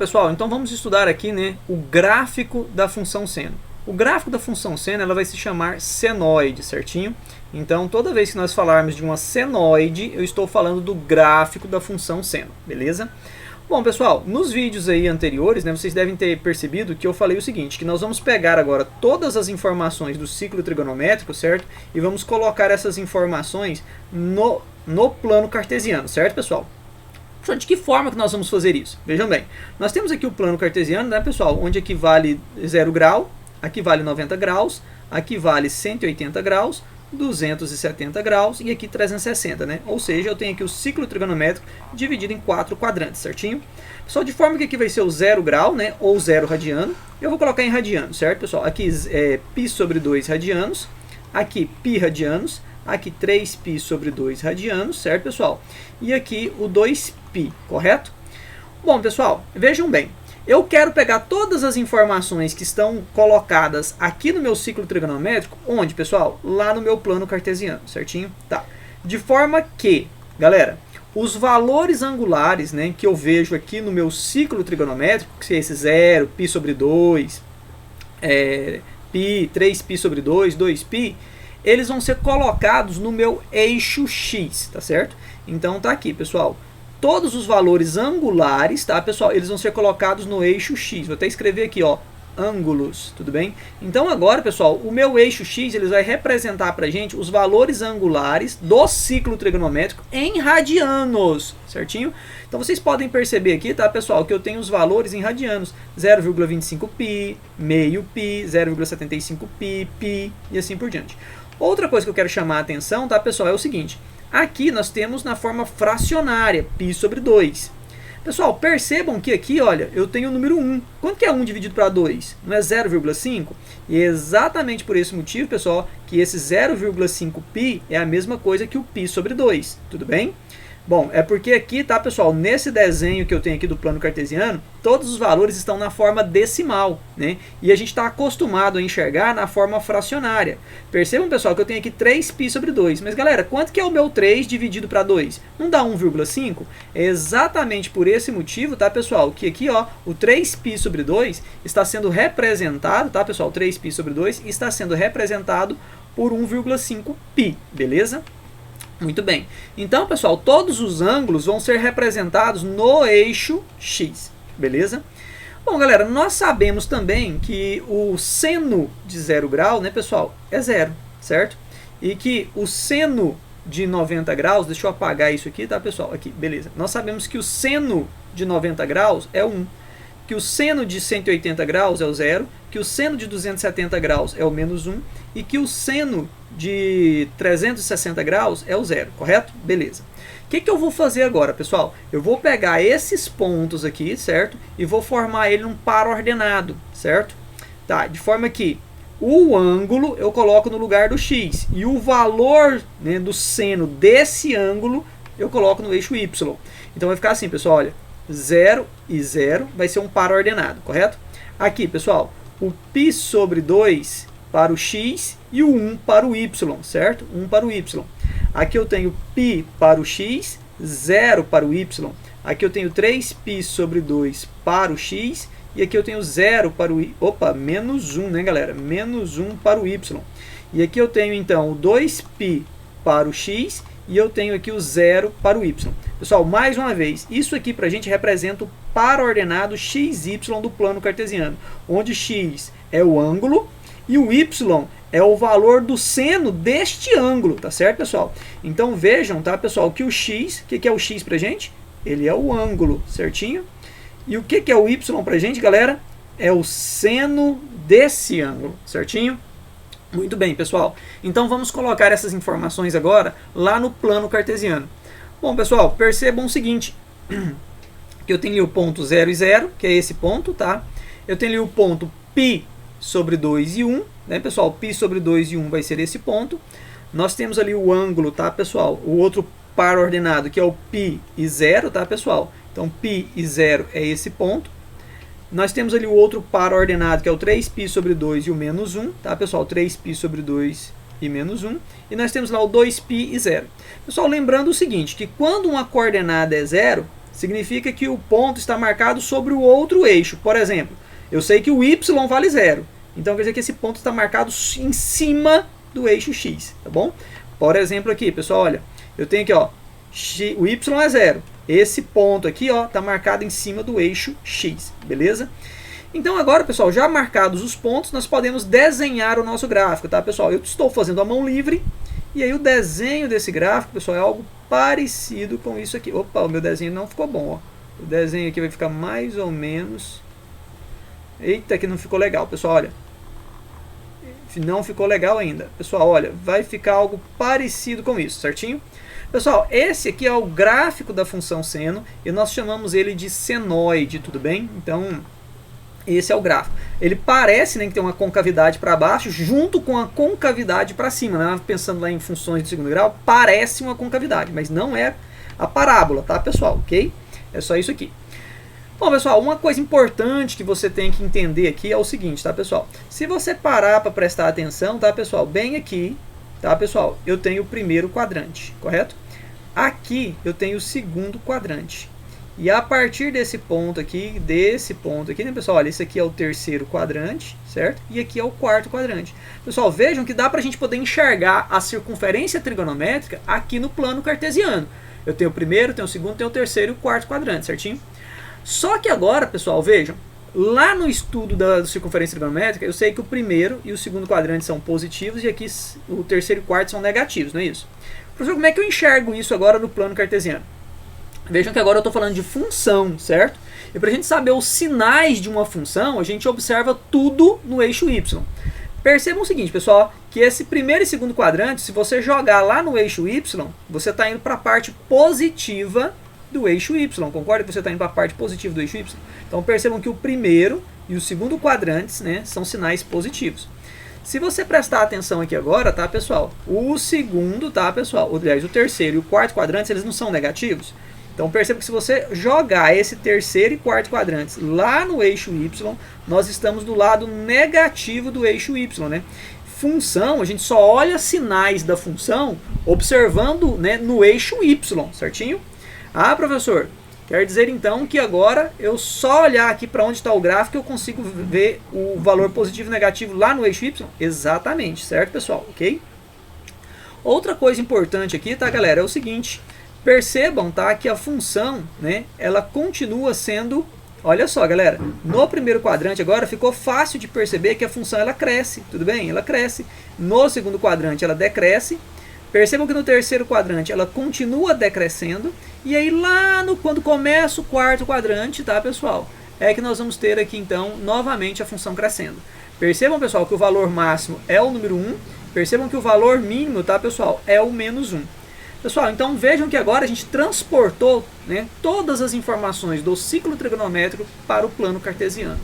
pessoal, então vamos estudar aqui, né, o gráfico da função seno. O gráfico da função seno ela vai se chamar senoide, certinho? Então, toda vez que nós falarmos de uma senoide, eu estou falando do gráfico da função seno, beleza? Bom, pessoal, nos vídeos aí anteriores, né, vocês devem ter percebido que eu falei o seguinte, que nós vamos pegar agora todas as informações do ciclo trigonométrico, certo? E vamos colocar essas informações no plano cartesiano, certo, pessoal? De que forma que nós vamos fazer isso? Vejam bem, nós temos aqui o plano cartesiano, né, pessoal, onde aqui vale 0 grau, aqui vale 90 graus, aqui vale 180 graus, 270 graus e aqui 360, né? Ou seja, eu tenho aqui o ciclo trigonométrico dividido em 4 quadrantes, certinho? Pessoal, de forma que aqui vai ser o 0 grau, né? Ou 0 radiano. Eu vou colocar em radiano, certo, pessoal? Aqui é π sobre 2 radianos, aqui π radianos, aqui 3π sobre 2 radianos, certo, pessoal? E aqui o 2π, correto? Bom, pessoal, vejam bem. Eu quero pegar todas as informações que estão colocadas aqui no meu ciclo trigonométrico, onde, pessoal? Lá no meu plano cartesiano, certinho? Tá. De forma que, galera, os valores angulares, né, que eu vejo aqui no meu ciclo trigonométrico, que é esse 0, π sobre 2, π, 3π sobre 2, 2π, eles vão ser colocados no meu eixo x, tá certo? Então tá aqui, pessoal. Todos os valores angulares, tá, pessoal? Eles vão ser colocados no eixo x. Vou até escrever aqui, ó, ângulos, tudo bem? Então agora, pessoal, o meu eixo x ele vai representar pra gente os valores angulares do ciclo trigonométrico em radianos, certinho? Então vocês podem perceber aqui, tá, pessoal, que eu tenho os valores em radianos, 0,25π, meio π, 0,75π, π e assim por diante. Outra coisa que eu quero chamar a atenção, tá, pessoal, é o seguinte. Aqui nós temos na forma fracionária, π sobre 2. Pessoal, percebam que aqui, olha, eu tenho o número 1. Quanto que é 1 dividido para 2? Não é 0,5? E é exatamente por esse motivo, pessoal, que esse 0,5π é a mesma coisa que o π sobre 2. Tudo bem? Bom, é porque aqui, tá, pessoal, nesse desenho que eu tenho aqui do plano cartesiano, todos os valores estão na forma decimal, né? E a gente está acostumado a enxergar na forma fracionária. Percebam, pessoal, que eu tenho aqui 3π sobre 2. Mas, galera, quanto que é o meu 3 dividido para 2? Não dá 1,5? É exatamente por esse motivo, tá, pessoal, que aqui, ó, o 3π sobre 2 está sendo representado, tá, pessoal? 3π sobre 2 está sendo representado por 1,5π, beleza? Muito bem. Então, pessoal, todos os ângulos vão ser representados no eixo x, beleza? Bom, galera, nós sabemos também que o seno de 0 grau, né, pessoal, é 0, certo? E que o seno de 90 graus, deixa eu apagar isso aqui, tá, pessoal? Aqui, beleza. Nós sabemos que o seno de 90 graus é 1, que o seno de 180 graus é o 0, que o seno de 270 graus é o menos 1 e que o seno de 360 graus é o 0, correto? Beleza. O que eu vou fazer agora, pessoal? Eu vou pegar esses pontos aqui, certo? E vou formar ele num par ordenado, certo? Tá, de forma que o ângulo eu coloco no lugar do x e o valor, né, do seno desse ângulo eu coloco no eixo y. Então vai ficar assim, pessoal, olha, 0 e 0 vai ser um par ordenado, correto? Aqui, pessoal, o π sobre 2 para o x e o 1 para o y, certo? 1 para o y. Aqui eu tenho π para o x, 0 para o y. Aqui eu tenho 3π sobre 2 para o x e aqui eu tenho 0 para o y. Opa, menos 1, né, galera? Menos 1 para o y. E aqui eu tenho, então, o 2π para o x e eu tenho aqui o 0 para o y. Pessoal, mais uma vez, isso aqui para a gente representa o par ordenado XY do plano cartesiano, onde x é o ângulo e o y é o valor do seno deste ângulo, tá certo, pessoal? Então vejam, tá, pessoal, que o x, o que é o x para a gente? Ele é o ângulo, certinho? E o que é o y para a gente, galera? É o seno desse ângulo, certinho? Muito bem, pessoal. Então vamos colocar essas informações agora lá no plano cartesiano. Bom, pessoal, percebam o seguinte, que eu tenho ali o ponto 0 e 0, que é esse ponto, tá? Eu tenho ali o ponto π sobre 2 e 1, né, pessoal? Π sobre 2 e 1 vai ser esse ponto. Nós temos ali o ângulo, tá, pessoal? O outro par ordenado, que é o π e 0, tá, pessoal? Então, π e 0 é esse ponto. Nós temos ali o outro par ordenado, que é o 3π sobre 2 e o menos 1, tá, pessoal? 3π sobre 2 e menos 1. E nós temos lá o 2π e 0. Pessoal, lembrando o seguinte, que quando uma coordenada é 0, significa que o ponto está marcado sobre o outro eixo. Por exemplo, eu sei que o y vale 0. Então quer dizer que esse ponto está marcado em cima do eixo x, tá bom? Por exemplo aqui, pessoal, olha, eu tenho aqui, ó, o y é 0. Esse ponto aqui, ó, está marcado em cima do eixo x, beleza? Então agora, pessoal, já marcados os pontos, nós podemos desenhar o nosso gráfico, tá, pessoal? Eu estou fazendo a mão livre, e aí o desenho desse gráfico, pessoal, é algo parecido com isso aqui. Opa, o meu desenho não ficou bom, ó. O desenho aqui vai ficar mais ou menos... Eita, que não ficou legal, pessoal, olha. Não ficou legal ainda. Pessoal, olha, vai ficar algo parecido com isso, certinho? Pessoal, esse aqui é o gráfico da função seno, e nós chamamos ele de senoide, tudo bem? Então... esse é o gráfico. Ele parece, né, que tem uma concavidade para baixo junto com a concavidade para cima. Né? Pensando lá em funções de segundo grau, parece uma concavidade, mas não é a parábola, tá, pessoal? Ok? É só isso aqui. Bom, pessoal, uma coisa importante que você tem que entender aqui é o seguinte, tá, pessoal? Se você parar para prestar atenção, tá, pessoal? Bem aqui, tá, pessoal? Eu tenho o primeiro quadrante, correto? Aqui eu tenho o segundo quadrante. E a partir desse ponto aqui, né, pessoal? Olha, esse aqui é o terceiro quadrante, certo? E aqui é o quarto quadrante. Pessoal, vejam que dá para a gente poder enxergar a circunferência trigonométrica aqui no plano cartesiano. Eu tenho o primeiro, tenho o segundo, tenho o terceiro e o quarto quadrante, certinho? Só que agora, pessoal, vejam, lá no estudo da circunferência trigonométrica, eu sei que o primeiro e o segundo quadrante são positivos e aqui o terceiro e o quarto são negativos, não é isso? Professor, como é que eu enxergo isso agora no plano cartesiano? Vejam que agora eu estou falando de função, certo? E para a gente saber os sinais de uma função, a gente observa tudo no eixo y. Percebam o seguinte, pessoal, que esse primeiro e segundo quadrante, se você jogar lá no eixo y, você está indo para a parte positiva do eixo y. Concorda que você está indo para a parte positiva do eixo y? Então percebam que o primeiro e o segundo quadrantes, né, são sinais positivos. Se você prestar atenção aqui agora, tá, pessoal? O segundo, tá, pessoal? Aliás, o terceiro e o quarto quadrantes, eles não são negativos? Então perceba que se você jogar esse terceiro e quarto quadrantes lá no eixo y, nós estamos do lado negativo do eixo y, né? Função, a gente só olha sinais da função observando, né, no eixo y, certinho? Ah, professor, quer dizer então que agora eu só olhar aqui para onde está o gráfico eu consigo ver o valor positivo e negativo lá no eixo y? Exatamente, certo, pessoal? Ok? Outra coisa importante aqui, tá, galera, é o seguinte... Percebam, tá, que a função, né, ela continua sendo, olha só, galera, no primeiro quadrante agora ficou fácil de perceber que a função ela cresce, tudo bem? Ela cresce. No segundo quadrante ela decresce. Percebam que no terceiro quadrante ela continua decrescendo. E aí lá quando começa o quarto quadrante, tá, pessoal? É que nós vamos ter aqui então novamente a função crescendo. Percebam, pessoal, que o valor máximo é o número 1. Percebam que o valor mínimo, tá, pessoal, é o menos 1. Pessoal, então vejam que agora a gente transportou, né, todas as informações do ciclo trigonométrico para o plano cartesiano.